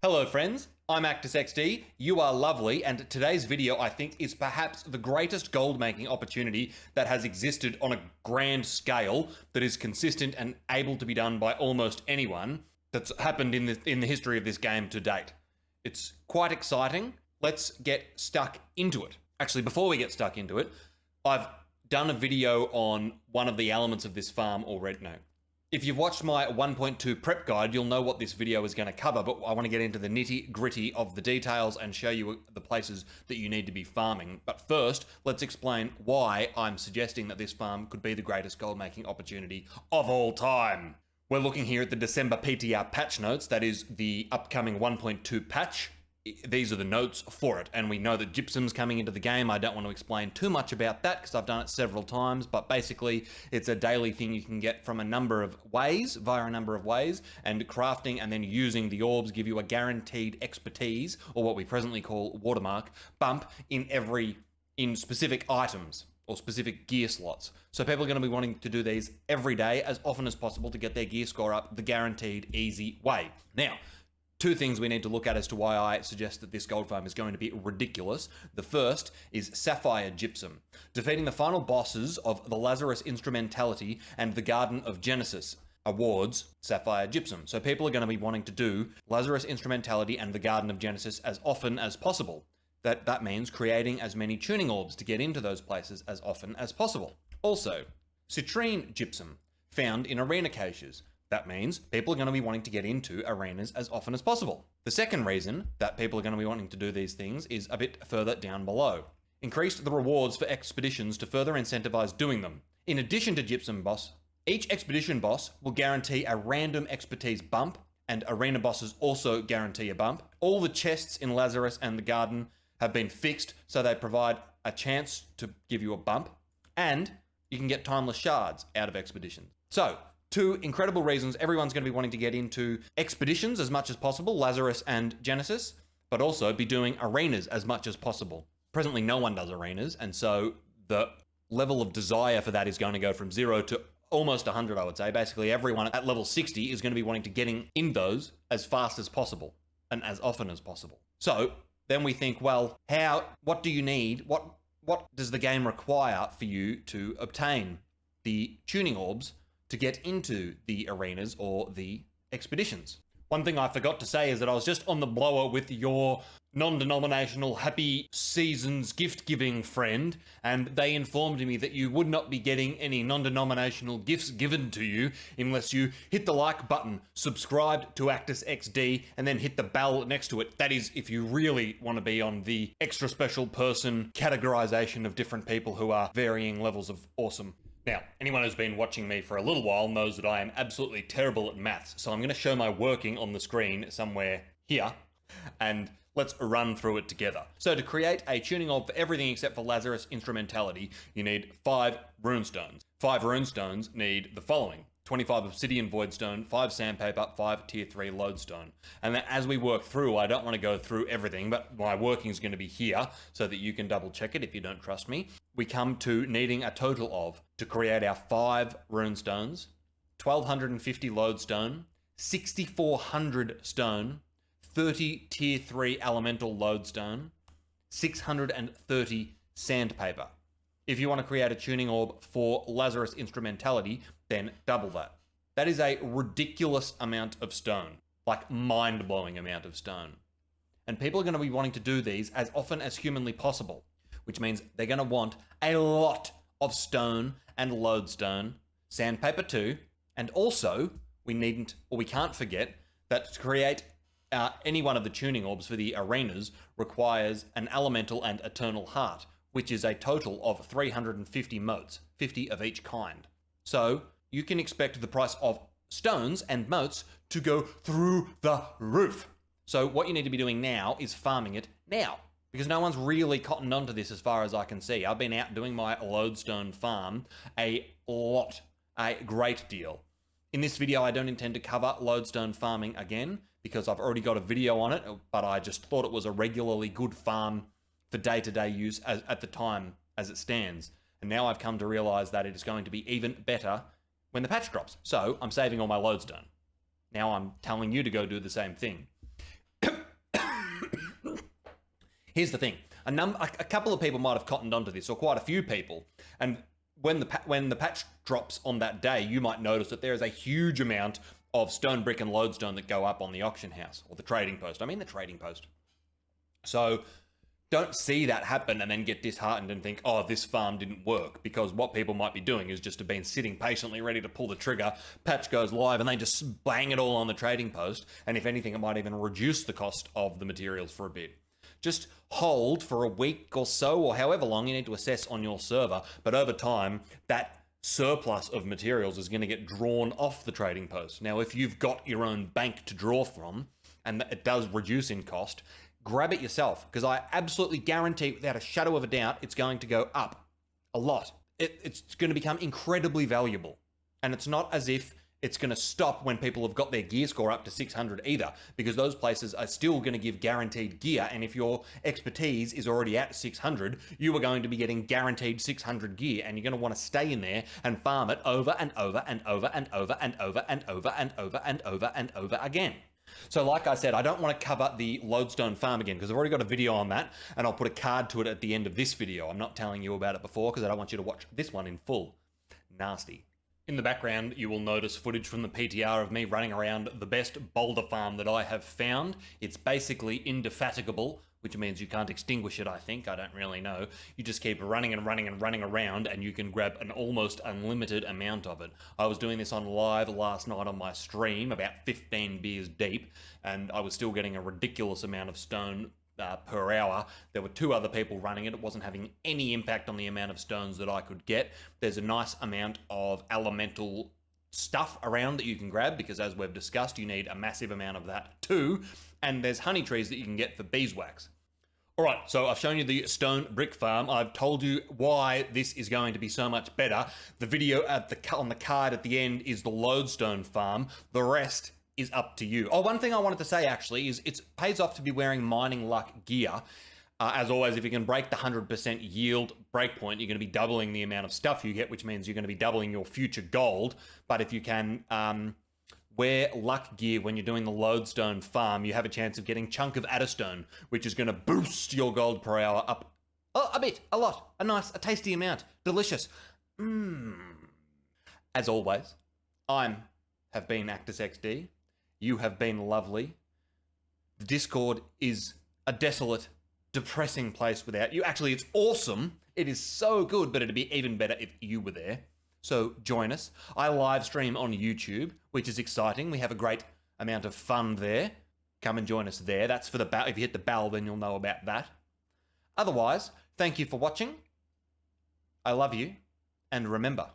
Hello friends, I'm Actus XD, you are lovely, and today's video I think is perhaps the greatest gold making opportunity that has existed on a grand scale that is consistent and able to be done by almost anyone that's happened in the history of this game to date. It's quite exciting. Let's get stuck into it. Actually, before we get stuck into it, I've done a video on one of the elements of this farm already. No. If you've watched my 1.2 prep guide, you'll know what this video is going to cover, but I want to get into the nitty gritty of the details and show you the places that you need to be farming. But first, let's explain why I'm suggesting that this farm could be the greatest gold making opportunity of all time. We're looking here at the December PTR patch notes, that is the upcoming 1.2 patch. These are the notes for it, and we know that gypsum's coming into the game. I don't want to explain too much about that because I've done it several times, but basically it's a daily thing you can get from a number of ways, via a number of ways, and crafting and then using the orbs give you a guaranteed expertise, or what we presently call watermark, bump in specific items or specific gear slots. So people are going to be wanting to do these every day as often as possible to get their gear score up the guaranteed easy way. Now, two things we need to look at as to why I suggest that this gold farm is going to be ridiculous. The first is Sapphire Gypsum, defeating the final bosses of the Lazarus Instrumentality and the Garden of Genesis awards Sapphire Gypsum. So people are going to be wanting to do Lazarus Instrumentality and the Garden of Genesis as often as possible. That means creating as many tuning orbs to get into those places as often as possible. Also, Citrine Gypsum, found in arena caches. That means people are going to be wanting to get into arenas as often as possible. The second reason that people are going to be wanting to do these things is a bit further down below. Increase the rewards for expeditions to further incentivize doing them. In addition to Gypsum Boss, each expedition boss will guarantee a random expertise bump, and arena bosses also guarantee a bump. All the chests in Lazarus and the Garden have been fixed so they provide a chance to give you a bump, and you can get timeless shards out of expeditions. So, two incredible reasons everyone's going to be wanting to get into expeditions as much as possible, Lazarus and Genesis, but also be doing arenas as much as possible. Presently, no one does arenas, and so the level of desire for that is going to go from 0 to almost 100, I would say. Basically, everyone at level 60 is going to be wanting to getting in those as fast as possible and as often as possible. So then we think, well, what do you need? What does the game require for you to obtain the tuning orbs to get into the arenas or the expeditions? One thing I forgot to say is that I was just on the blower with your non-denominational Happy Seasons gift-giving friend, and they informed me that you would not be getting any non-denominational gifts given to you unless you hit the like button, subscribe to Actus XD, and then hit the bell next to it. That is if you really want to be on the extra special person categorization of different people who are varying levels of awesome. Now, anyone who's been watching me for a little while knows that I am absolutely terrible at maths, so I'm going to show my working on the screen somewhere here, and let's run through it together. So to create a tuning orb for everything except for Lazarus Instrumentality, you need 5 runestones. 5 runestones need the following: 25 obsidian voidstone, 5 sandpaper, 5 tier 3 lodestone. And then as we work through, I don't want to go through everything, but my working is going to be here so that you can double check it if you don't trust me. We come to needing a total of, to create our 5 runestones, 1250 lodestone, 6400 stone, 30 tier 3 elemental lodestone, 630 sandpaper. If you want to create a tuning orb for Lazarus Instrumentality, then double that. That is a ridiculous amount of stone, like mind-blowing amount of stone. And people are going to be wanting to do these as often as humanly possible, which means they're going to want a lot of stone and lodestone, sandpaper too, and also we can't forget that to create any one of the tuning orbs for the arenas requires an elemental and eternal heart, which is a total of 350 motes, 50 of each kind. So you can expect the price of stones and motes to go through the roof. So what you need to be doing now is farming it now, because no one's really cottoned onto this as far as I can see. I've been out doing my lodestone farm a great deal. In this video, I don't intend to cover lodestone farming again, because I've already got a video on it, but I just thought it was a regularly good farm for day-to-day use at the time as it stands. And now I've come to realize that it is going to be even better when the patch drops. So I'm saving all my lodestone. Now I'm telling you to go do the same thing. Here's the thing: a couple of people might have cottoned onto this, or quite a few people, and when the patch drops on that day, you might notice that there is a huge amount of stone, brick, and lodestone that go up on the auction house or the trading post. I mean the trading post. So don't see that happen and then get disheartened and think, oh, this farm didn't work, because what people might be doing is just have been sitting patiently ready to pull the trigger, patch goes live, and they just bang it all on the trading post, and if anything, it might even reduce the cost of the materials for a bit. Just hold for a week or so, or however long you need to assess on your server, but over time, that surplus of materials is going to get drawn off the trading post. Now, if you've got your own bank to draw from, and it does reduce in cost, grab it yourself, because I absolutely guarantee, without a shadow of a doubt, it's going to go up a lot. It's going to become incredibly valuable. And it's not as if it's going to stop when people have got their gear score up to 600 either, because those places are still going to give guaranteed gear, and if your expertise is already at 600, you are going to be getting guaranteed 600 gear, and you're going to want to stay in there and farm it over and over and over and over and over and over and over and over and over again. So like I said, I don't want to cover the lodestone farm again, because I've already got a video on that, and I'll put a card to it at the end of this video. I'm not telling you about it before, because I don't want you to watch this one in full. Nasty. In the background, you will notice footage from the PTR of me running around the best boulder farm that I have found. It's basically indefatigable, which means you can't extinguish it, I think. I don't really know. You just keep running and running and running around, and you can grab an almost unlimited amount of it. I was doing this on live last night on my stream, about 15 beers deep, and I was still getting a ridiculous amount of stone per hour. There were 2 other people running it. It wasn't having any impact on the amount of stones that I could get. There's a nice amount of elemental stuff around that you can grab, because as we've discussed, you need a massive amount of that too. And there's honey trees that you can get for beeswax. All right, so I've shown you the stone brick farm. I've told you why this is going to be so much better. The video on the card at the end is the lodestone farm. The rest is up to you. Oh, one thing I wanted to say actually is it pays off to be wearing mining luck gear. As always, if you can break the 100% yield breakpoint, you're going to be doubling the amount of stuff you get, which means you're going to be doubling your future gold. But if you can wear luck gear when you're doing the lodestone farm, you have a chance of getting chunk of adderstone, which is going to boost your gold per hour up a bit, a lot, a tasty amount. Delicious. As always, have been Actus XD. You have been lovely. The Discord is a desolate, depressing place without you. Actually, it's awesome. It is so good, but it'd be even better if you were there. So join us. I live stream on YouTube, which is exciting. We have a great amount of fun there. Come and join us there. That's for the bell. If you hit the bell, then you'll know about that. Otherwise, thank you for watching. I love you. And remember,